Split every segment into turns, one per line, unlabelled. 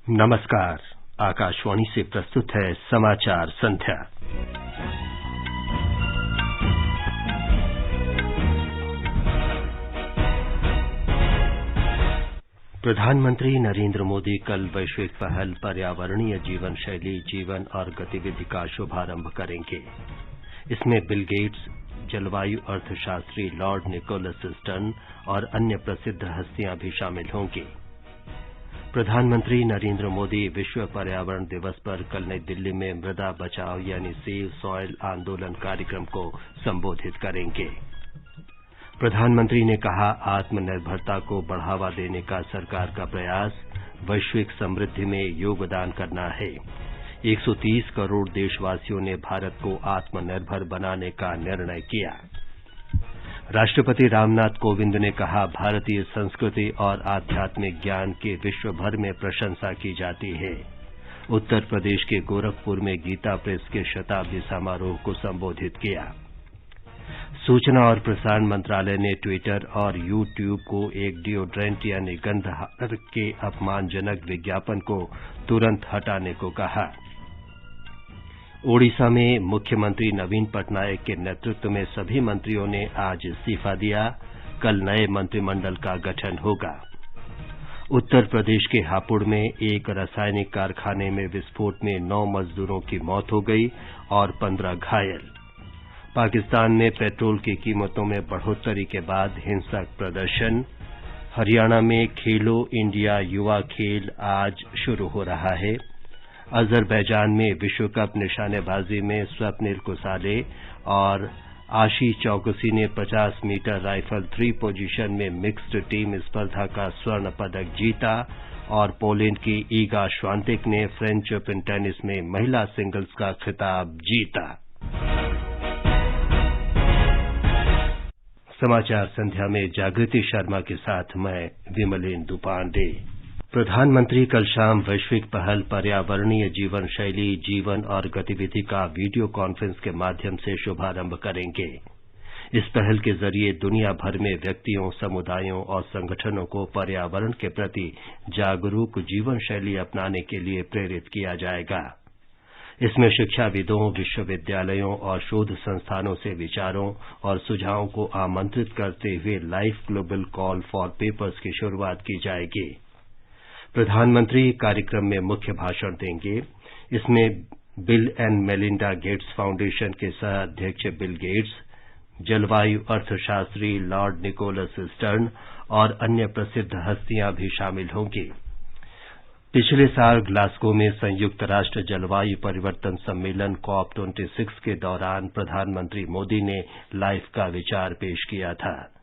नमस्कार। आकाशवाणी से प्रस्तुत है समाचार संध्या। प्रधानमंत्री नरेंद्र मोदी कल वैश्विक पहल पर्यावरणीय जीवन शैली, जीवन और गतिविधि का शुभारंभ करेंगे। इसमें बिल गेट्स, जलवायु अर्थशास्त्री लॉर्ड निकोलस स्टर्न और अन्य प्रसिद्ध हस्तियां भी शामिल होंगी। प्रधानमंत्री नरेंद्र मोदी विश्व पर्यावरण दिवस पर कल नई दिल्ली में मृदा बचाओ यानी सेव सॉइल आंदोलन कार्यक्रम को संबोधित करेंगे। प्रधानमंत्री ने कहा, आत्मनिर्भरता को बढ़ावा देने का सरकार का प्रयास वैश्विक समृद्धि में योगदान करना है। 130 करोड़ देशवासियों ने भारत को आत्मनिर्भर बनाने का निर्णय किया। राष्ट्रपति रामनाथ कोविंद ने कहा, भारतीय संस्कृति और आध्यात्मिक ज्ञान की विश्व भर में प्रशंसा की जाती है। उत्तर प्रदेश के गोरखपुर में गीता प्रेस के शताब्दी समारोह को संबोधित किया। सूचना और प्रसारण मंत्रालय ने ट्विटर और यूट्यूब को एक डिओड्रेंट यानी गंधहार के अपमानजनक विज्ञापन को तुरंत हटाने को कहा। ओडिशा में मुख्यमंत्री नवीन पटनायक के नेतृत्व में सभी मंत्रियों ने आज इस्तीफा दिया। कल नए मंत्रिमंडल का गठन होगा। उत्तर प्रदेश के हापुड़ में एक रासायनिक कारखाने में विस्फोट में 9 मजदूरों की मौत हो गई और 15 घायल। पाकिस्तान में पेट्रोल की कीमतों में बढ़ोतरी के बाद हिंसक प्रदर्शन। हरियाणा में खेलो इंडिया युवा खेल आज शुरू हो रहा है। अजरबैजान में विश्व कप निशानेबाजी में स्वप्निल कुसाले और आशी चौकसी ने 50 मीटर राइफल 3 पोजीशन में मिक्स्ड टीम स्पर्धा का स्वर्ण पदक जीता और पोलैंड की ईगा श्वांतेक ने फ्रेंच ओपन टेनिस में महिला सिंगल्स का खिताब जीता। समाचार संध्या में जागृति शर्मा के साथ मैं विमलेंदु पांडे। प्रधानमंत्री कल शाम वैश्विक पहल पर्यावरणीय जीवन शैली, जीवन और गतिविधि का वीडियो कॉन्फ्रेंस के माध्यम से शुभारंभ करेंगे। इस पहल के जरिए दुनिया भर में व्यक्तियों, समुदायों और संगठनों को पर्यावरण के प्रति जागरूक जीवन शैली अपनाने के लिए प्रेरित किया जाएगा। इसमें शिक्षाविदों, विश्वविद्यालयों और शोध संस्थानों से विचारों और सुझावों को आमंत्रित करते हुए life global call for papers की शुरुआत की जाएगी। प्रधानमंत्री कार्यक्रम में मुख्य भाषण देंगे। इसमें bill and Melinda Gates foundation के सह अध्यक्ष बिल गेट्स, जलवायु अर्थशास्त्री लॉर्ड निकोलस स्टर्न और अन्य प्रसिद्ध हस्तियां भी शामिल होंगी। पिछले साल ग्लासगो में संयुक्त राष्ट्र जलवायु परिवर्तन सम्मेलन COP26 के दौरान प्रधानमंत्री मोदी ने लाइफ का विचार पेश किया था।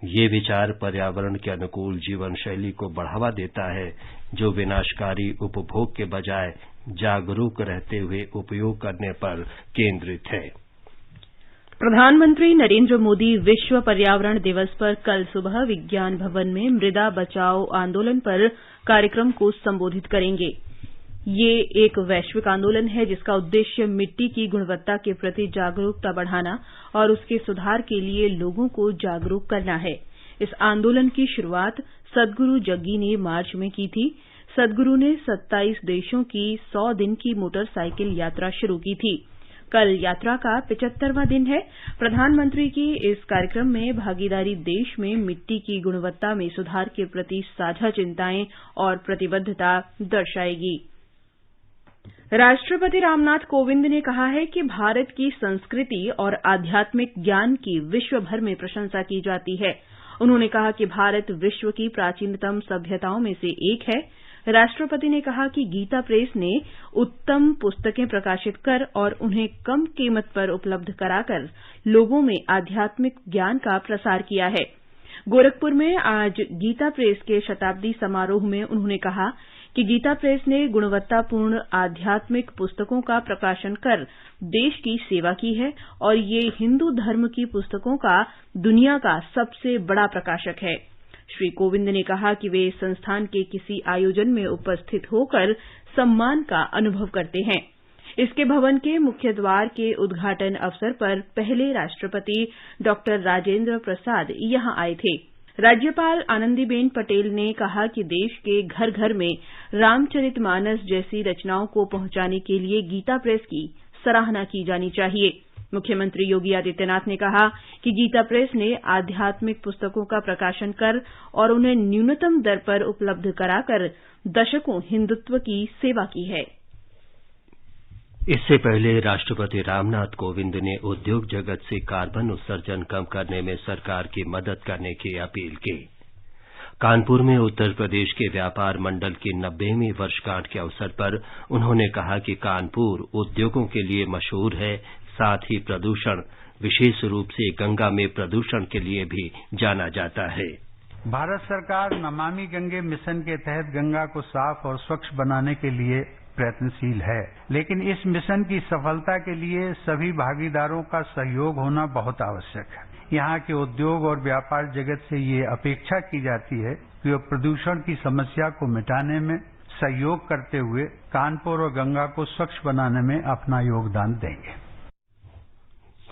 ये विचार पर्यावरण के अनुकूल जीवन शैली को बढ़ावा देता है, जो विनाशकारी उपभोग के बजाय जागरूक रहते हुए उपयोग करने पर केंद्रित है।
प्रधानमंत्री नरेंद्र मोदी विश्व पर्यावरण दिवस पर कल सुबह विज्ञान भवन में मृदा बचाओ आंदोलन पर कार्यक्रम को संबोधित करेंगे। ये एक वैश्विक आंदोलन है जिसका उद्देश्य मिट्टी की गुणवत्ता के प्रति जागरूकता बढ़ाना और उसके सुधार के लिए लोगों को जागरूक करना है। इस आंदोलन की शुरुआत सद्गुरु जग्गी ने मार्च में की थी। सद्गुरु ने 27 देशों की 100 दिन की मोटरसाइकिल यात्रा शुरू की थी। कल यात्रा का 75वां दिन है। प्रधानमंत्री की इस कार्यक्रम में भागीदारी देश में मिट्टी की गुणवत्ता में सुधार के प्रति साझा चिंताएं और प्रतिबद्धता दर्शाएगी। राष्ट्रपति रामनाथ कोविंद ने कहा है कि भारत की संस्कृति और आध्यात्मिक ज्ञान की विश्व भर में प्रशंसा की जाती है। उन्होंने कहा कि भारत विश्व की प्राचीनतम सभ्यताओं में से एक है। राष्ट्रपति ने कहा कि गीता प्रेस ने उत्तम पुस्तकें प्रकाशित कर और उन्हें कम कीमत पर उपलब्ध कराकर लोगों में आध्यात्मिक ज्ञान का प्रसार किया है। गोरखपुर में आज गीता प्रेस के शताब्दी समारोह में उन्होंने कहा कि गीता प्रेस ने गुणवत्तापूर्ण आध्यात्मिक पुस्तकों का प्रकाशन कर देश की सेवा की है और ये हिंदू धर्म की पुस्तकों का दुनिया का सबसे बड़ा प्रकाशक है। श्री कोविंद ने कहा कि वे संस्थान के किसी आयोजन में उपस्थित होकर सम्मान का अनुभव करते हैं। इसके भवन के मुख्य द्वार के उद्घाटन अवसर पर पहले राष्ट्रपति डॉ राजेंद्र प्रसाद यहां आए थे। राज्यपाल आनंदीबेन पटेल ने कहा कि देश के घर घर में रामचरितमानस जैसी रचनाओं को पहुंचाने के लिए गीता प्रेस की सराहना की जानी चाहिए। मुख्यमंत्री योगी आदित्यनाथ ने कहा कि गीता प्रेस ने आध्यात्मिक पुस्तकों का प्रकाशन कर और उन्हें न्यूनतम दर पर उपलब्ध कराकर दशकों हिंदुत्व की सेवा की है।
इससे पहले राष्ट्रपति रामनाथ कोविंद ने उद्योग जगत से कार्बन उत्सर्जन कम करने में सरकार की मदद करने की अपील की। कानपुर में उत्तर प्रदेश के व्यापार मंडल की 90वीं वर्षगांठ के अवसर पर उन्होंने कहा कि कानपुर उद्योगों के लिए मशहूर है, साथ ही प्रदूषण, विशेष रूप से गंगा में प्रदूषण के लिए भी जाना जाता है।
भारत सरकार नमामि गंगे मिशन के तहत गंगा को साफ और स्वच्छ बनाने के लिए प्रयत्नशील है, लेकिन इस मिशन की सफलता के लिए सभी भागीदारों का सहयोग होना बहुत आवश्यक है। यहाँ के उद्योग और व्यापार जगत से ये अपेक्षा की जाती है कि वो प्रदूषण की समस्या को मिटाने में सहयोग करते हुए कानपुर और गंगा को स्वच्छ बनाने में अपना योगदान देंगे।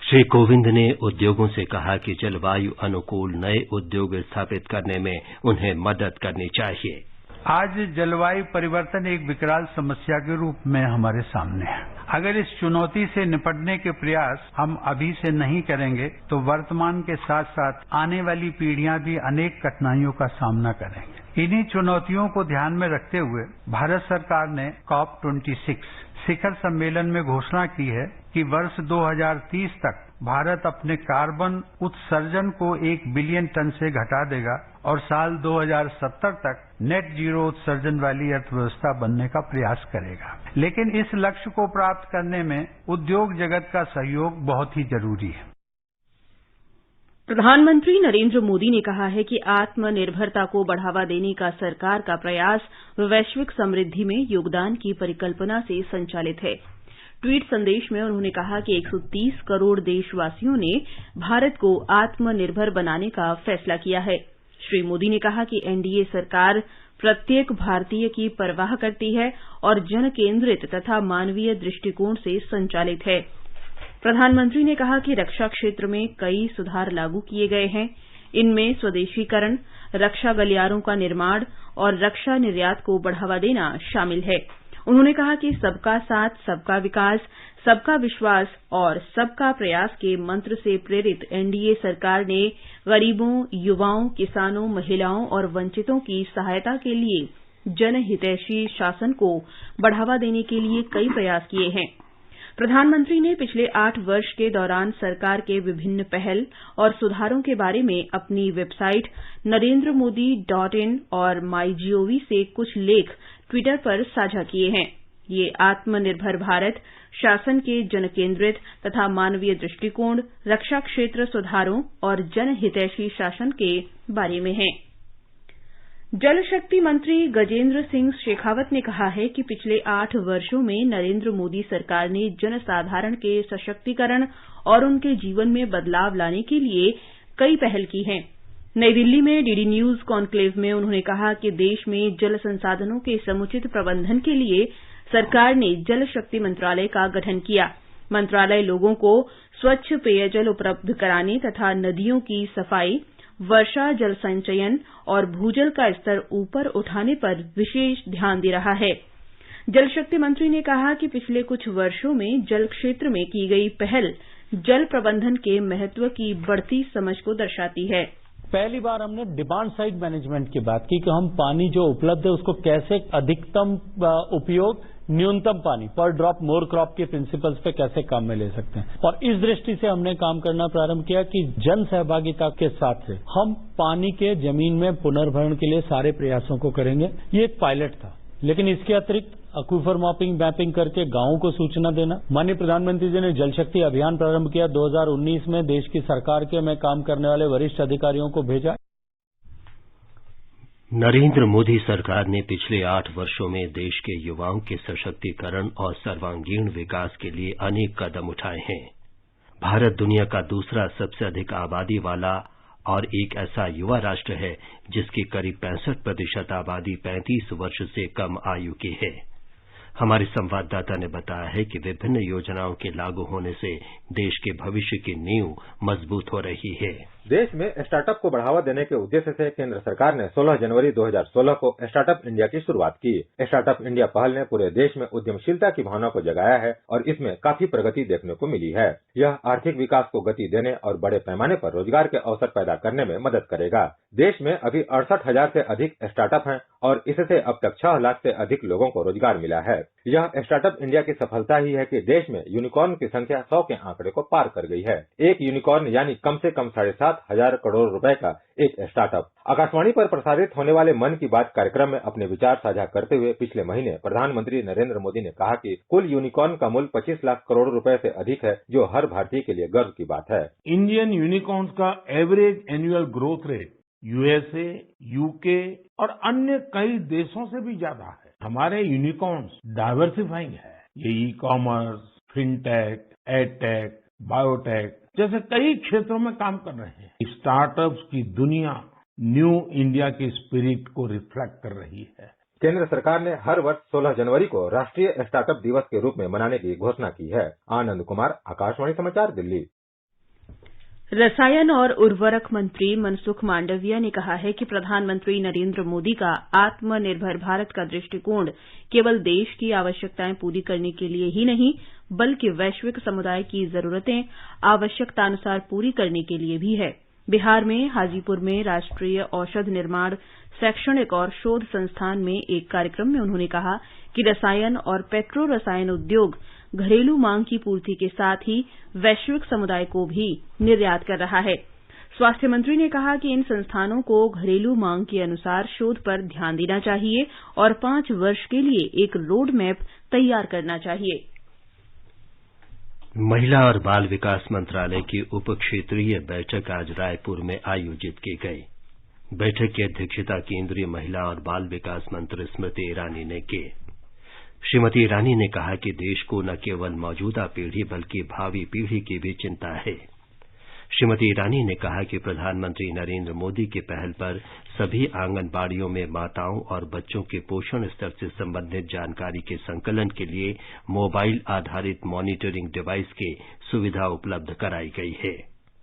श्री कोविंद ने उद्योगों से कहा कि जलवायु अनुकूल नए उद्योग स्थापित करने में उन्हें मदद करनी चाहिए।
आज जलवायु परिवर्तन एक विकराल समस्या के रूप में हमारे सामने है। अगर इस चुनौती से निपटने के प्रयास हम अभी से नहीं करेंगे तो वर्तमान के साथ साथ आने वाली पीढ़ियां भी अनेक कठिनाइयों का सामना करेंगे। इन्हीं चुनौतियों को ध्यान में रखते हुए भारत सरकार ने COP26 शिखर सम्मेलन में घोषणा की है कि वर्ष 2030 तक भारत अपने कार्बन उत्सर्जन को 1 बिलियन टन से घटा देगा और साल 2070 तक नेट जीरो उत्सर्जन वाली अर्थव्यवस्था बनने का प्रयास करेगा। लेकिन इस लक्ष्य को प्राप्त करने में उद्योग जगत का सहयोग बहुत ही जरूरी है।
प्रधानमंत्री नरेंद्र मोदी ने कहा है कि आत्मनिर्भरता को बढ़ावा देने का सरकार का प्रयास वैश्विक समृद्धि में योगदान की परिकल्पना से संचालित है। ट्वीट संदेश में उन्होंने कहा कि 130 करोड़ देशवासियों ने भारत को आत्मनिर्भर बनाने का फैसला किया है। श्री मोदी ने कहा कि एनडीए सरकार प्रत्येक भारतीय की परवाह करती है और जन केंद्रित तथा मानवीय दृष्टिकोण से संचालित है। प्रधानमंत्री ने कहा कि रक्षा क्षेत्र में कई सुधार लागू किए गए हैं। इनमें स्वदेशीकरण, रक्षा गलियारों का निर्माण और रक्षा निर्यात को बढ़ावा देना शामिल है। उन्होंने कहा कि सबका साथ, सबका विकास, सबका विश्वास और सबका प्रयास के मंत्र से प्रेरित एनडीए सरकार ने गरीबों, युवाओं, किसानों, महिलाओं और वंचितों की सहायता के लिए जनहितैषी शासन को बढ़ावा देने के लिए कई प्रयास किए हैं। प्रधानमंत्री ने पिछले 8 वर्ष के दौरान सरकार के विभिन्न पहल और सुधारों के बारे में अपनी वेबसाइट narendramodi.in और MyGov से कुछ लेख ट्विटर पर साझा किए हैं। ये आत्मनिर्भर भारत, शासन के जनकेंद्रित तथा मानवीय दृष्टिकोण, रक्षा क्षेत्र सुधारों और जनहितैषी शासन के बारे में हैं। जल शक्ति मंत्री गजेंद्र सिंह शेखावत ने कहा है कि पिछले 8 वर्षों में नरेंद्र मोदी सरकार ने जनसाधारण के सशक्तिकरण और उनके जीवन में बदलाव लाने के लिए कई पहल की हैं। नई दिल्ली में डीडी न्यूज कॉन्क्लेव में उन्होंने कहा कि देश में जल संसाधनों के समुचित प्रबंधन के लिए सरकार ने जल शक्ति मंत्रालय का गठन किया। मंत्रालय लोगों को स्वच्छ पेयजल उपलब्ध कराने तथा नदियों की सफाई, वर्षा जल संचयन और भूजल का स्तर ऊपर उठाने पर विशेष ध्यान दे रहा है। जल शक्ति मंत्री ने कहा कि पिछले कुछ वर्षों में जल क्षेत्र में की गई पहल जल प्रबंधन के महत्व की बढ़ती समझ को दर्शाती है।
पहली बार हमने डिमांड साइड मैनेजमेंट की बात की कि हम पानी जो उपलब्ध है उसको कैसे अधिकतम उपयोग, न्यूनतम पानी, पर ड्रॉप मोर क्रॉप के प्रिंसिपल्स पे कैसे काम में ले सकते हैं। और इस दृष्टि से हमने काम करना प्रारंभ किया कि जन सहभागिता के साथ से हम पानी के जमीन में पुनर्भरण के लिए सारे प्रयासों को करेंगे। ये एक पायलट था, लेकिन इसके अतिरिक्त एक्वीफर मैपिंग करके गांवों को सूचना देना। माननीय प्रधानमंत्री जी ने जल शक्ति अभियान प्रारंभ किया। 2019 में देश की सरकार के में काम करने वाले वरिष्ठ अधिकारियों को भेजा।
नरेंद्र मोदी सरकार ने पिछले 8 वर्षों में देश के युवाओं के सशक्तिकरण और सर्वांगीण विकास के लिए अनेक कदम उठाए हैं। भारत दुनिया का दूसरा सबसे अधिक आबादी वाला और एक ऐसा युवा राष्ट्र है जिसकी करीब 65% आबादी 35 वर्ष से कम आयु की है। हमारे संवाददाता ने बताया है कि विभिन्न योजनाओं के लागू होने से देश के भविष्य की नींव मजबूत हो रही है।
देश में स्टार्टअप को बढ़ावा देने के उद्देश्य से केंद्र सरकार ने 16 जनवरी 2016 को स्टार्टअप इंडिया की शुरुआत की। स्टार्टअप इंडिया पहल ने पूरे देश में उद्यमशीलता की भावना को जगाया है और इसमें काफी प्रगति देखने को मिली है। यह आर्थिक विकास को गति देने और बड़े पैमाने पर रोजगार के अवसर पैदा करने में मदद करेगा। देश में अभी 68,000 से अधिक स्टार्टअप हैं और इससे अब तक 6 लाख से अधिक लोगों को रोजगार मिला है। यह स्टार्टअप इंडिया की सफलता ही है कि देश में यूनिकॉर्न की संख्या 100 के आंकड़े को पार कर गई है। एक यूनिकॉर्न यानी कम से कम 7,500 करोड़ रुपए का एक स्टार्टअप। आकाशवाणी पर प्रसारित होने वाले मन की बात कार्यक्रम में अपने विचार साझा करते हुए पिछले महीने प्रधानमंत्री नरेंद्र मोदी ने कहा कि कुल यूनिकॉर्न का मूल्य 25 लाख करोड़ रुपए से अधिक है, जो हर भारतीय के लिए गर्व की बात है।
इंडियन यूनिकॉर्न्स का average annual growth rate USA, UK और अन्य कई देशों से भी ज्यादा है। हमारे यूनिकॉर्न्स डाइवर्सिफाइंग है। ये e commerce, fintech, edtech, biotech जैसे कई क्षेत्रों में काम कर रहे हैं। स्टार्टअप्स की दुनिया न्यू इंडिया की स्पिरिट को रिफ्लेक्ट कर रही है।
केंद्र सरकार ने हर वर्ष 16 जनवरी को राष्ट्रीय स्टार्टअप दिवस के रूप में मनाने की घोषणा की है। आनंद कुमार, आकाशवाणी समाचार, दिल्ली।
रसायन और उर्वरक मंत्री मनसुख मांडविया ने कहा है कि प्रधानमंत्री नरेंद्र मोदी का आत्मनिर्भर भारत का दृष्टिकोण केवल देश की आवश्यकताएं पूरी करने के लिए ही नहीं, बल्कि वैश्विक समुदाय की जरूरतें आवश्यकतानुसार पूरी करने के लिए भी है। बिहार में हाजीपुर में राष्ट्रीय औषध निर्माण शैक्षणिक और शोध संस्थान में एक कार्यक्रम में उन्होंने कहा कि रसायन और पेट्रो रसायन उद्योग घरेलू मांग की पूर्ति के साथ ही वैश्विक समुदाय को भी निर्यात कर रहा है। स्वास्थ्य मंत्री ने कहा कि इन संस्थानों को घरेलू मांग के अनुसार शोध पर ध्यान देना चाहिए और 5 वर्ष के लिए एक रोड मैप तैयार करना चाहिए।
महिला और बाल विकास मंत्रालय की उप क्षेत्रीय बैठक आज रायपुर में आयोजित की गई। बैठक की अध्यक्षता केंद्रीय महिला और बाल विकास मंत्री स्मृति ईरानी ने की। श्रीमती ईरानी ने कहा कि देश को न केवल मौजूदा पीढ़ी बल्कि भावी पीढ़ी की भी चिंता है। श्रीमती ईरानी ने कहा कि प्रधानमंत्री नरेंद्र मोदी की पहल पर सभी आंगनबाड़ियों में माताओं और बच्चों के पोषण स्तर से संबंधित जानकारी के संकलन के लिए मोबाइल आधारित मॉनिटरिंग डिवाइस की सुविधा उपलब्ध कराई गई है।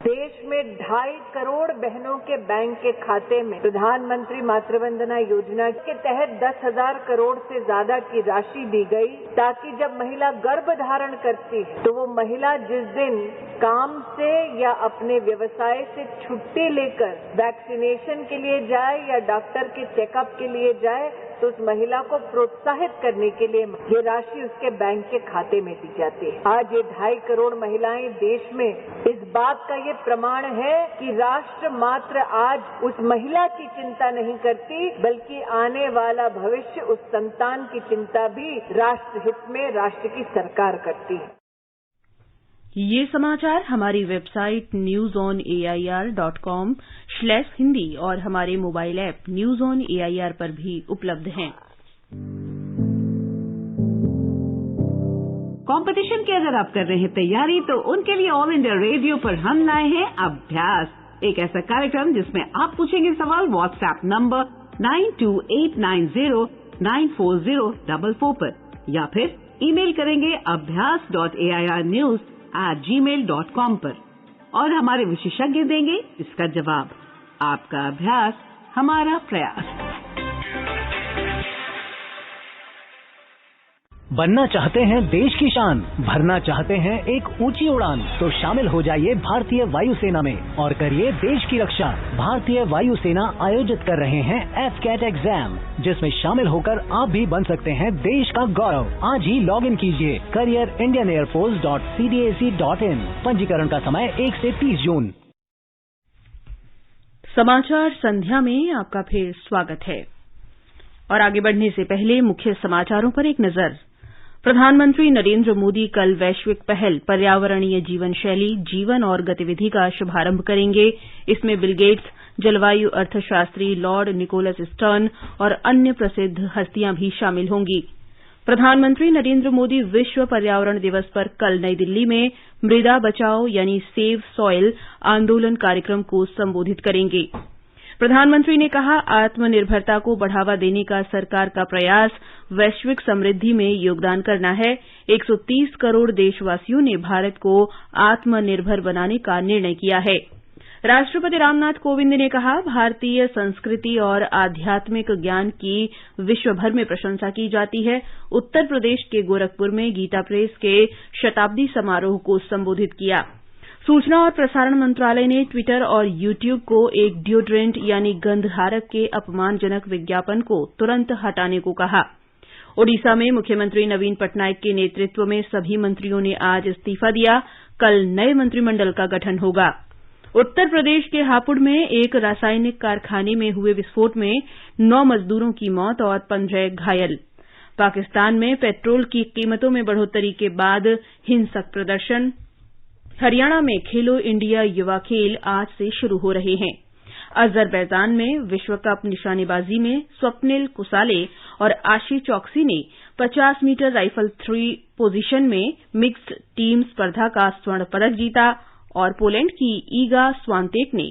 देश में 2.5 करोड़ बहनों के बैंक के खाते में प्रधानमंत्री मातृ वंदना योजना के तहत 10,000 करोड़ से ज्यादा की राशि दी गई, ताकि जब महिला गर्भ धारण करती है तो वो महिला जिस दिन काम से या अपने व्यवसाय से छुट्टी लेकर वैक्सीनेशन के लिए जाए या डॉक्टर के चेकअप के लिए जाए तो उस महिला को प्रोत्साहित करने के लिए ये राशि उसके बैंक के खाते में दी जाती है। आज ये 2.5 करोड़ महिलाएं देश में इस बात का ये प्रमाण है कि राष्ट्र मात्र आज उस महिला की चिंता नहीं करती, बल्कि आने वाला भविष्य उस संतान की चिंता भी राष्ट्र हित में राष्ट्र की सरकार करती है।
ये समाचार हमारी वेबसाइट newsonair.com/hindi और हमारे mobile app news on AIR पर भी उपलब्ध हैं।
कंपटीशन की अगर आप कर रहे हैं तैयारी, तो उनके लिए ऑल इंडिया रेडियो पर हम लाए हैं अभ्यास, एक ऐसा कार्यक्रम जिसमें आप पूछेंगे सवाल व्हाट्सएप नंबर 9289094044 पर, या फिर ईमेल करेंगे abhyas.airnews@gmail.com पर, और हमारे विशेषज्ञ देंगे इसका जवाब। आपका अभ्यास हमारा प्रयास।
बनना चाहते हैं देश की शान, भरना चाहते हैं एक ऊंची उड़ान, तो शामिल हो जाइए भारतीय वायुसेना में और करिए देश की रक्षा। भारतीय वायुसेना आयोजित कर रहे हैं FCAT एग्जाम, जिसमें शामिल होकर आप भी बन सकते हैं देश का गौरव। आज ही लॉग इन कीजिए careerindianairforce.cdac.in। पंजीकरण का समय 1 से 30 जून।
समाचार संध्या में आपका फिर स्वागत है और आगे बढ़ने से पहले मुख्य समाचारों पर एक नजर। प्रधानमंत्री नरेंद्र मोदी कल वैश्विक पहल पर्यावरणीय जीवन शैली, जीवन और गतिविधि का शुभारंभ करेंगे। इसमें बिल गेट्स, जलवायु अर्थशास्त्री लॉर्ड निकोलस स्टर्न और अन्य प्रसिद्ध हस्तियां भी शामिल होंगी। प्रधानमंत्री नरेंद्र मोदी विश्व पर्यावरण दिवस पर कल नई दिल्ली में मृदा बचाओ यानी सेव सॉइल आंदोलन कार्यक्रम को संबोधित करेंगे। प्रधानमंत्री ने कहा, आत्मनिर्भरता को बढ़ावा देने का सरकार का प्रयास वैश्विक समृद्धि में योगदान करना है। 130 करोड़ देशवासियों ने भारत को आत्मनिर्भर बनाने का निर्णय किया है। राष्ट्रपति रामनाथ कोविंद ने कहा, भारतीय संस्कृति और आध्यात्मिक ज्ञान की विश्व भर में प्रशंसा की जाती है। उत्तर प्रदेश के गोरखपुर में गीता प्रेस के शताब्दी समारोह को संबोधित किया। सूचना और प्रसारण मंत्रालय ने ट्विटर और यूट्यूब को एक डिओड्रेंट यानी गंधहारक के अपमानजनक विज्ञापन को तुरंत हटाने को कहा। ओडिशा में मुख्यमंत्री नवीन पटनायक के नेतृत्व में सभी मंत्रियों ने आज इस्तीफा दिया। कल नए मंत्रिमंडल का गठन होगा। उत्तर प्रदेश के हापुड़ में एक रासायनिक कारखाने में हुए विस्फोट में 9 मजदूरों की मौत और 15 घायल। पाकिस्तान में पेट्रोल की कीमतों में बढ़ोतरी के बाद हिंसक प्रदर्शन। हरियाणा में खेलो इंडिया युवा खेल आज से शुरू हो रहे हैं। अजरबैजान में विश्व कप निशानेबाजी में स्वप्निल कुसाले और आशी चौकसी ने 50 मीटर राइफल 3 पोजीशन में मिक्स्ड टीम स्पर्धा का स्वर्ण पदक जीता और पोलैंड की ईगा स्वांतेक ने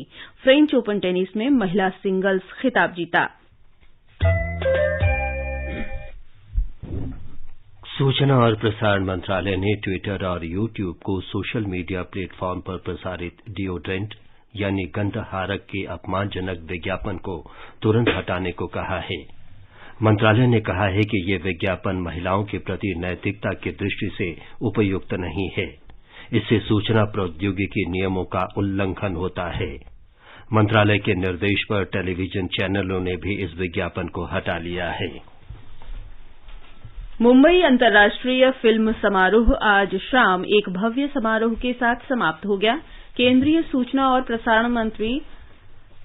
फ्रेंच ओपन टेनिस में महिला सिंगल्स खिताब जीता।
सूचना और प्रसारण मंत्रालय ने ट्विटर और यूट्यूब को सोशल मीडिया प्लेटफॉर्म पर प्रसारित डिओड्रेंट यानी गंधहारक के अपमानजनक विज्ञापन को तुरंत हटाने को कहा है। मंत्रालय ने कहा है कि ये विज्ञापन महिलाओं के प्रति नैतिकता की दृष्टि से उपयुक्त नहीं है। इससे सूचना प्रौद्योगिकी नियमों का उल्लंघन होता है। मंत्रालय के निर्देश पर टेलीविजन चैनलों ने भी इस विज्ञापन को हटा लिया है।
मुंबई अंतर्राष्ट्रीय फिल्म समारोह आज शाम एक भव्य समारोह के साथ समाप्त हो गया। केंद्रीय सूचना और प्रसारण मंत्री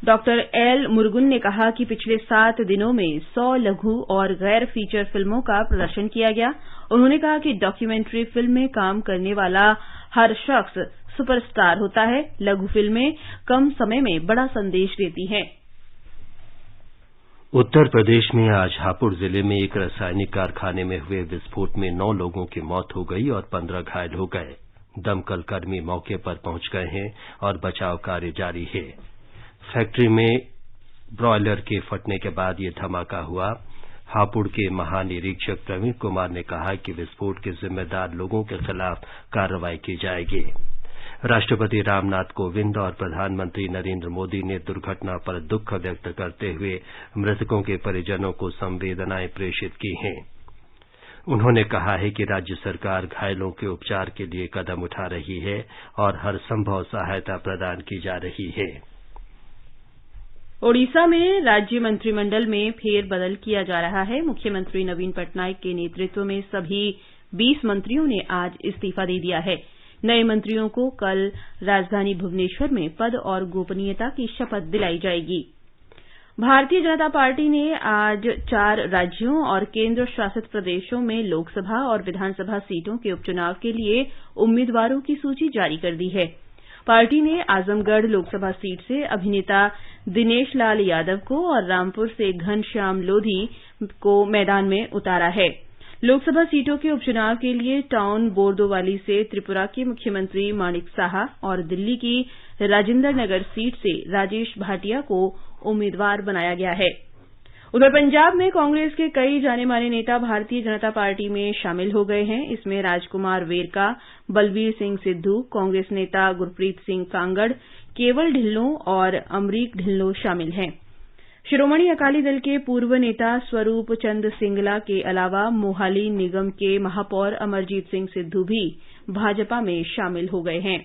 डॉक्टर एल मुरुगन ने कहा कि पिछले 7 दिनों में 100 लघु और गैर फीचर फिल्मों का प्रदर्शन किया गया। उन्होंने कहा कि डॉक्यूमेंट्री फिल्म में काम करने वाला हर शख्स सुपरस्टार होता है। लघु फिल्में कम समय में बड़ा संदेश देती हैं।
उत्तर प्रदेश में आज हापुड़ जिले में एक रासायनिक कारखाने में हुए विस्फोट में 9 लोगों की मौत हो गई और 15 घायल हो गए। दमकल कर्मी मौके पर पहुंच गए हैं और बचाव कार्य जारी है। फैक्ट्री में ब्रॉयलर के फटने के बाद ये धमाका हुआ। हापुड़ के महानिरीक्षक प्रवीण कुमार ने कहा कि विस्फोट के जिम्मेदार लोगों के खिलाफ कार्रवाई की जाएगी। राष्ट्रपति रामनाथ कोविंद और प्रधानमंत्री नरेंद्र मोदी ने दुर्घटना पर दुख व्यक्त करते हुए मृतकों के परिजनों को संवेदनाएं प्रेषित की हैं। उन्होंने कहा है कि राज्य सरकार घायलों के उपचार के लिए कदम उठा रही है और हर संभव सहायता प्रदान की जा रही है।
ओडिशा में राज्य मंत्रिमंडल में फेरबदल किया जा रहा है। मुख्यमंत्री नवीन पटनायक के नेतृत्व में सभी 20 मंत्रियों ने आज इस्तीफा दे दिया है। नए मंत्रियों को कल राजधानी भुवनेश्वर में पद और गोपनीयता की शपथ दिलाई जाएगी। भारतीय जनता पार्टी ने आज 4 राज्यों और केंद्र शासित प्रदेशों में लोकसभा और विधानसभा सीटों के उपचुनाव के लिए उम्मीदवारों की सूची जारी कर दी है। पार्टी ने आजमगढ़ लोकसभा सीट से अभिनेता दिनेश लाल यादव को और रामपुर से घनश्याम लोधी को मैदान में उतारा है। लोकसभा सीटों के उपचुनाव के लिए टाउन बोरदोवाली से त्रिपुरा के मुख्यमंत्री माणिक साहा और दिल्ली की राजेंद्र नगर सीट से राजेश भाटिया को उम्मीदवार बनाया गया है। उधर पंजाब में कांग्रेस के कई जाने माने नेता भारतीय जनता पार्टी में शामिल हो गए हैं। इसमें राजकुमार वेरका, बलवीर सिंह सिद्धू, कांग्रेस नेता गुरप्रीत सिंह कांगड़, केवल ढिल्लों और अमरीक ढिल्लों शामिल हैं। शिरोमणि अकाली दल के पूर्व नेता स्वरूप चंद सिंगला के अलावा मोहाली निगम के महापौर अमरजीत सिंह सिद्धू भी भाजपा में शामिल हो गए हैं।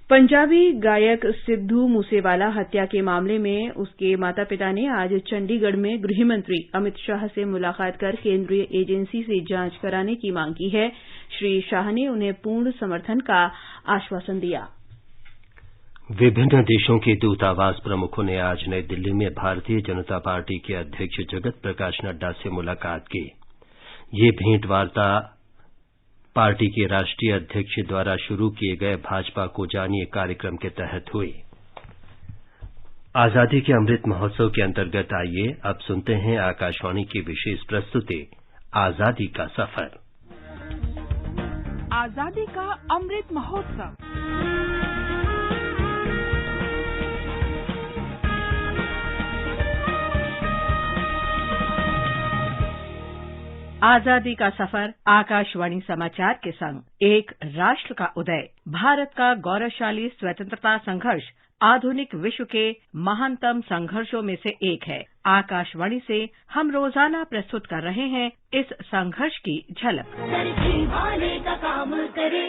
पंजाबी गायक सिद्धू मूसेवाला हत्या के मामले में उसके माता पिता ने आज चंडीगढ़ में गृहमंत्री अमित शाह से मुलाकात कर केंद्रीय एजेंसी से जांच कराने की मांग की है। श्री शाह ने उन्हें पूर्ण समर्थन का आश्वासन दिया।
विभिन्न देशों के दूतावास प्रमुखों ने आज नई दिल्ली में भारतीय जनता पार्टी के अध्यक्ष जगत प्रकाश नड्डा से मुलाकात की। ये भेंटवार्ता पार्टी के राष्ट्रीय अध्यक्ष द्वारा शुरू किए गए भाजपा को जानिए कार्यक्रम के तहत हुई। आजादी के अमृत महोत्सव के अंतर्गत आइए अब सुनते हैं आकाशवाणी की विशेष प्रस्तुति आजादी का सफर।
आजादी का अमृत महोत्सव। आजादी का सफर आकाशवाणी समाचार के संग एक राष्ट्र का उदय, भारत का गौरवशाली स्वतंत्रता संघर्ष आधुनिक विश्व के महानतम संघर्षों में से एक है। आकाशवाणी से हम रोजाना प्रस्तुत कर रहे हैं इस संघर्ष की झलक।
का काम करे,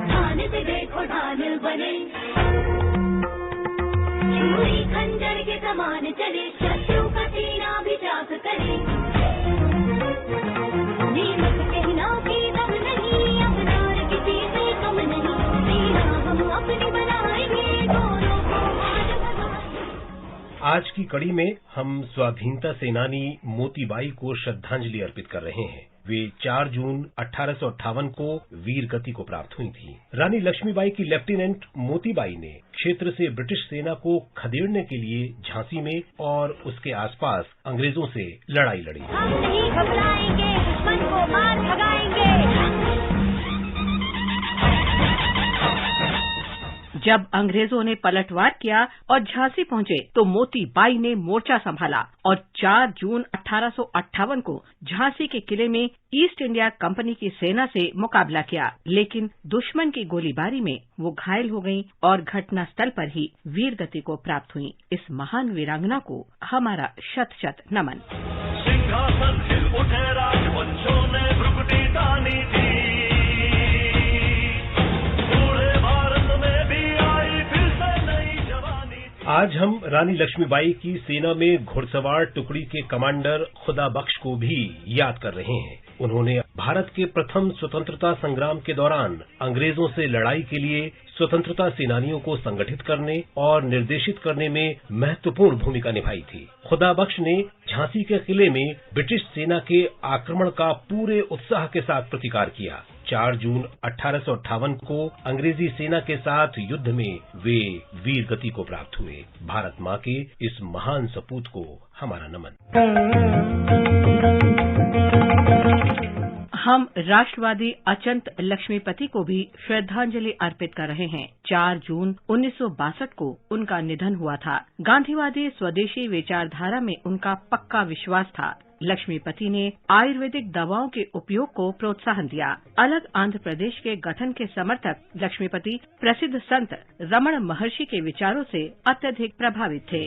ढाल पे देखो ढाल बने, छुरी खंजर के समान चले, शत्रु का सीना भी चाक करे, नीमक कहना की दम नहीं, अपनार किसी से कम नहीं, सीना हम अपनी बनाएंगे, दोनों को आज भगाएंगे।
आज की कड़ी में हम स्वाधीनता सेनानी मोतीबाई को श्रद्धांजलि अर्पित कर रहे हैं। वे 4 जून 1858 को वीर गति को प्राप्त हुई थी। रानी लक्ष्मीबाई की लेफ्टिनेंट मोतीबाई ने क्षेत्र से ब्रिटिश सेना को खदेड़ने के लिए झांसी में और उसके आसपास अंग्रेजों से लड़ाई लड़ी।
हम नहीं घबराएंगे, दुश्मन को मार भगाएंगे।
जब अंग्रेजों ने पलटवार किया और झांसी पहुंचे तो मोतीबाई ने मोर्चा संभाला और 4 जून 1858 को झांसी के किले में ईस्ट इंडिया कंपनी की सेना से मुकाबला किया, लेकिन दुश्मन की गोलीबारी में वो घायल हो गईं और घटनास्थल पर ही वीर गति को प्राप्त हुईं। इस महान वीरांगना को हमारा शत-शत नमन।
सिंहासन हिल उठे, राजवंशों ने भ्रुकुटी तानी थी,
आज हम रानी लक्ष्मीबाई की सेना में घुड़सवार टुकड़ी के कमांडर खुदा बख्श को भी याद कर रहे हैं। उन्होंने भारत के प्रथम स्वतंत्रता संग्राम के दौरान अंग्रेजों से लड़ाई के लिए स्वतंत्रता सेनानियों को संगठित करने और निर्देशित करने में महत्वपूर्ण भूमिका निभाई थी। खुदा बख्श ने झांसी के किले में ब्रिटिश सेना के आक्रमण का पूरे उत्साह के साथ प्रतिकार किया। 4 जून 1858 को अंग्रेजी सेना के साथ युद्ध में वे वीर गति को प्राप्त हुए। भारत माँ के इस महान सपूत को हमारा नमन।
हम राष्ट्रवादी अचंत लक्ष्मीपति को भी श्रद्धांजलि अर्पित कर रहे हैं। 4 जून 1962 को उनका निधन हुआ था। गांधीवादी स्वदेशी विचारधारा में उनका पक्का विश्वास था। लक्ष्मीपति ने आयुर्वेदिक दवाओं के उपयोग को प्रोत्साहन दिया। अलग आंध्र प्रदेश के गठन के समर्थक लक्ष्मीपति प्रसिद्ध संत रमण महर्षि के विचारों से अत्यधिक प्रभावित थे।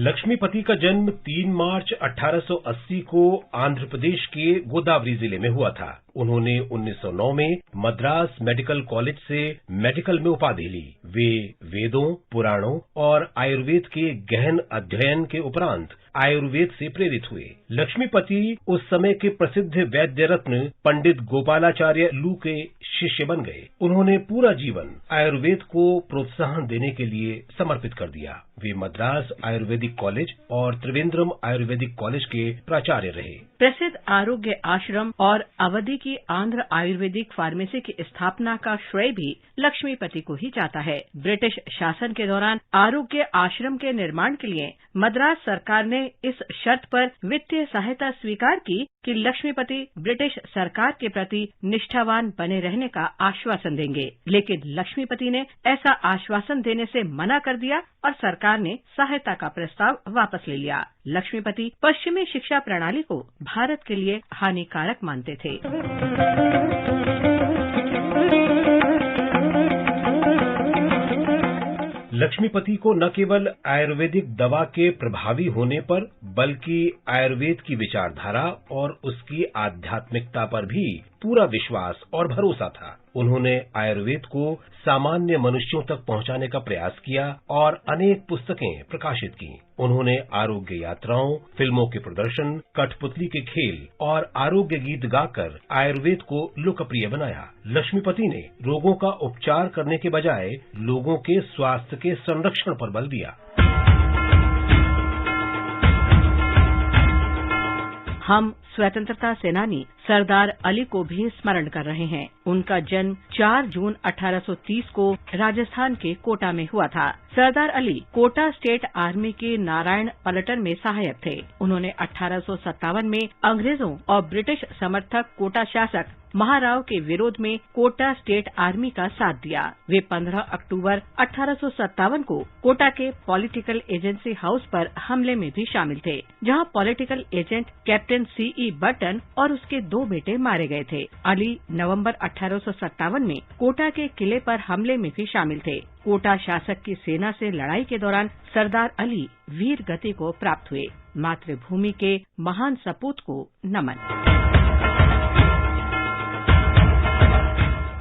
लक्ष्मीपति का जन्म 3 मार्च 1880 को आंध्र प्रदेश के गोदावरी जिले में हुआ था। उन्होंने 1909 में मद्रास मेडिकल कॉलेज से मेडिकल में उपाधि ली। वे वेदों, पुराणों और आयुर्वेद के गहन अध्ययन के उपरांत आयुर्वेद से प्रेरित हुए। लक्ष्मीपति उस समय के प्रसिद्ध वैद्य रत्न पंडित गोपालाचार्य लू के शिष्य बन गए। उन्होंने पूरा जीवन आयुर्वेद को प्रोत्साहन देने के लिए समर्पित कर दिया। वे मद्रास आयुर्वेदिक कॉलेज और त्रिवेंद्रम आयुर्वेदिक कॉलेज के प्राचार्य रहे।
प्रसिद्ध आरोग्य आश्रम और अवधि की आंध्र आयुर्वेदिक फार्मेसी की स्थापना का श्रेय भी लक्ष्मीपति को ही जाता है। ब्रिटिश शासन के दौरान आरोग्य आश्रम के निर्माण के लिए मद्रास सरकार ने इस शर्त पर वित्तीय सहायता स्वीकार की कि लक्ष्मीपति ब्रिटिश सरकार के प्रति निष्ठावान बने रहने का आश्वासन देंगे, लेकिन लक्ष्मीपति ने ऐसा आश्वासन देने से मना कर दिया और सरकार ने सहायता का प्रस्ताव वापस ले लिया। लक्ष्मीपति पश्चिमी शिक्षा प्रणाली को भारत के लिए हानिकारक मानते थे।
लक्ष्मीपति को न केवल आयुर्वेदिक दवा के प्रभावी होने पर बल्कि आयुर्वेद की विचारधारा और उसकी आध्यात्मिकता पर भी पूरा विश्वास और भरोसा था। उन्होंने आयुर्वेद को सामान्य मनुष्यों तक पहुंचाने का प्रयास किया और अनेक पुस्तकें प्रकाशित की। उन्होंने आरोग्य यात्राओं, फिल्मों के प्रदर्शन, कठपुतली के खेल और आरोग्य गीत गाकर आयुर्वेद को लोकप्रिय बनाया। लक्ष्मीपति ने रोगों का उपचार करने के बजाय लोगों के स्वास्थ्य के संरक्षण पर बल दिया।
हम स्वतंत्रता सेनानी सरदार अली को भी स्मरण कर रहे हैं। उनका जन्म 4 जून 1830 को राजस्थान के कोटा में हुआ था। सरदार अली कोटा स्टेट आर्मी के नारायण पलटन में सहायक थे। उन्होंने 1857 में अंग्रेजों और ब्रिटिश समर्थक कोटा शासक महाराव के विरोध में कोटा स्टेट आर्मी का साथ दिया। वे 15 अक्टूबर 1857 को कोटा के पॉलिटिकल एजेंसी हाउस पर हमले में भी शामिल थे, जहां political agent captain C.E. Button और उसके 2 बेटे मारे गए थे। अली नवंबर 1857 में कोटा के किले पर हमले में भी शामिल थे। कोटा शासक की सेना से लड़ाई के दौरान सरदार अली वीर गति को प्राप्त हुए। मातृभूमि के महान सपूत को नमन।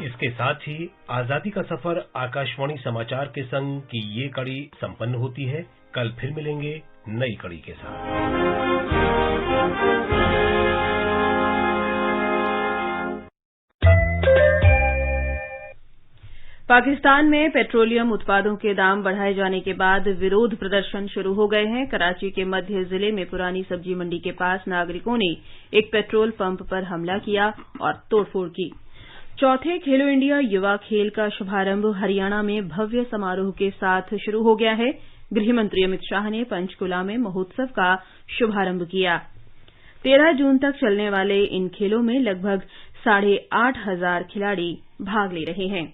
इसके साथ ही आजादी का सफर आकाशवाणी समाचार के संग की ये कड़ी संपन्न होती है। कल फिर मिलेंगे नई कड़ी के साथ।
पाकिस्तान में पेट्रोलियम उत्पादों के दाम बढ़ाए जाने के बाद विरोध प्रदर्शन शुरू हो गए हैं। कराची के मध्य जिले में पुरानी सब्जी मंडी के पास नागरिकों ने एक पेट्रोल पंप पर हमला किया और तोड़फोड़ की। चौथे खेलो इंडिया युवा खेल का शुभारंभ हरियाणा में भव्य समारोह के साथ शुरू हो गया है। गृह मंत्री अमित शाह ने पंचकुला में महोत्सव का शुभारंभ किया। 13 जून तक चलने वाले इन खेलों में लगभग 8,500 खिलाड़ी भाग ले रहे हैं।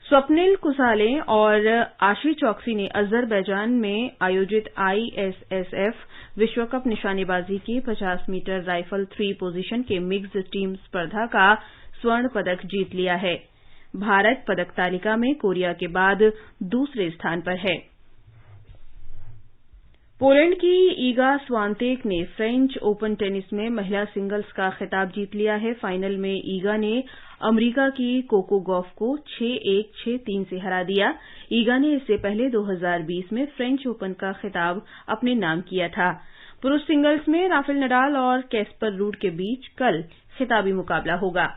स्वप्निल कुसाले और आशी चौकसी ने अजरबैजान में आयोजित ISSF विश्व कप निशानेबाजी की 50 मीटर राइफल 3 पोजीशन के मिक्स्ड टीम स्पर्धा का स्वर्ण पदक जीत लिया है। भारत पदक तालिका में कोरिया के बाद दूसरे स्थान पर है। पोलैंड की ईगा स्वांतेक ने फ्रेंच ओपन टेनिस में महिला सिंगल्स का खिताब जीत लिया है। फाइनल में ईगा ने अमेरिका की कोको गॉफ को 6-1, 6-3 से हरा दिया। ईगा ने इससे पहले 2020 में फ्रेंच ओपन का खिताब अपने नाम किया था। पुरुष सिंगल्स में राफेल नडाल और कैस्पर रूड के बीच कल खिताबी मुकाबला होगा।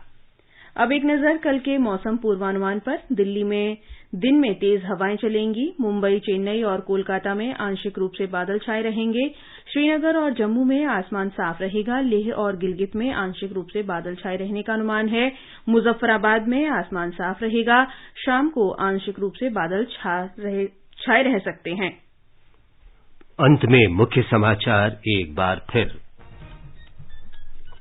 अब एक नजर कल के मौसम पूर्वानुमान पर। दिल्ली में दिन में तेज हवाएं चलेंगी। मुंबई, चेन्नई और कोलकाता में आंशिक रूप से बादल छाए रहेंगे। श्रीनगर और जम्मू में आसमान साफ रहेगा। लेह और गिलगित में आंशिक रूप से बादल छाए रहने का अनुमान है। मुजफ्फराबाद में आसमान साफ रहेगा। शाम को आंशिक रूप से बादल छाए रह सकते हैं।
अंत में मुख्य समाचार एक बार फिर।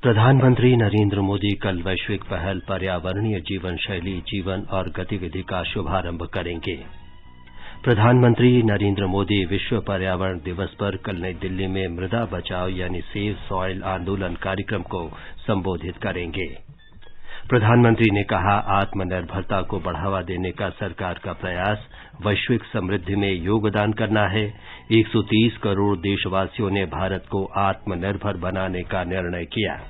प्रधानमंत्री नरेंद्र मोदी कल वैश्विक पहल पर्यावरणीय जीवन शैली, जीवन और गतिविधि का शुभारंभ करेंगे। प्रधानमंत्री नरेंद्र मोदी विश्व पर्यावरण दिवस पर कल नई दिल्ली में मृदा बचाओ यानी सेव सॉइल आंदोलन कार्यक्रम को संबोधित करेंगे। प्रधानमंत्री ने कहा, आत्मनिर्भरता को बढ़ावा देने का सरकार का प्रयास वैश्विक समृद्धि में योगदान करना है। 130 करोड़ देशवासियों ने भारत को आत्मनिर्भर बनाने का निर्णय किया।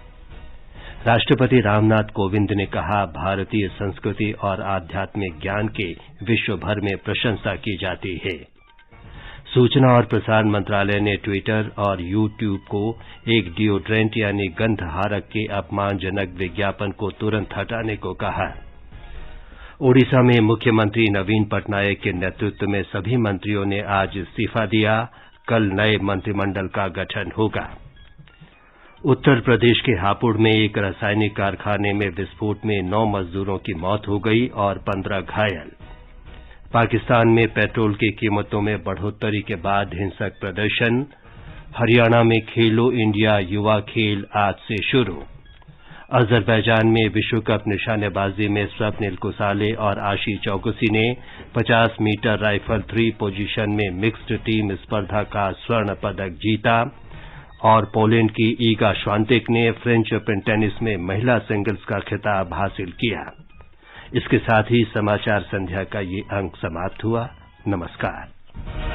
राष्ट्रपति रामनाथ कोविंद ने कहा, भारतीय संस्कृति और आध्यात्मिक ज्ञान के विश्व भर में प्रशंसा की जाती है। सूचना और प्रसारण मंत्रालय ने ट्विटर और यूट्यूब को एक डिओड्रेंट यानी गंधहारक के अपमानजनक विज्ञापन को तुरंत हटाने को कहा। ओडिशा में मुख्यमंत्री नवीन पटनायक के नेतृत्व में सभी मंत्रियों ने आज इस्तीफा दिया। कल नए मंत्रिमंडल का गठन होगा। उत्तर प्रदेश के हापुड़ में एक रासायनिक कारखाने में विस्फोट में 9 मजदूरों की मौत हो गई और 15 घायल। पाकिस्तान में पेट्रोल की कीमतों में बढ़ोतरी के बाद हिंसक प्रदर्शन। हरियाणा में खेलो इंडिया युवा खेल आज से शुरू। अजरबैजान में विश्व कप निशानेबाजी में स्वप्निल कुसाले और आशी चौकसी ने 50 मीटर राइफल 3 पोजीशन में मिक्स्ड टीम स्पर्धा का स्वर्ण पदक जीता। और पोलैंड की ईगा श्वांतेक ने फ्रेंच ओपन टेनिस में महिला सिंगल्स का खिताब हासिल किया। इसके साथ ही समाचार संध्या का ये अंक समाप्त हुआ। नमस्कार।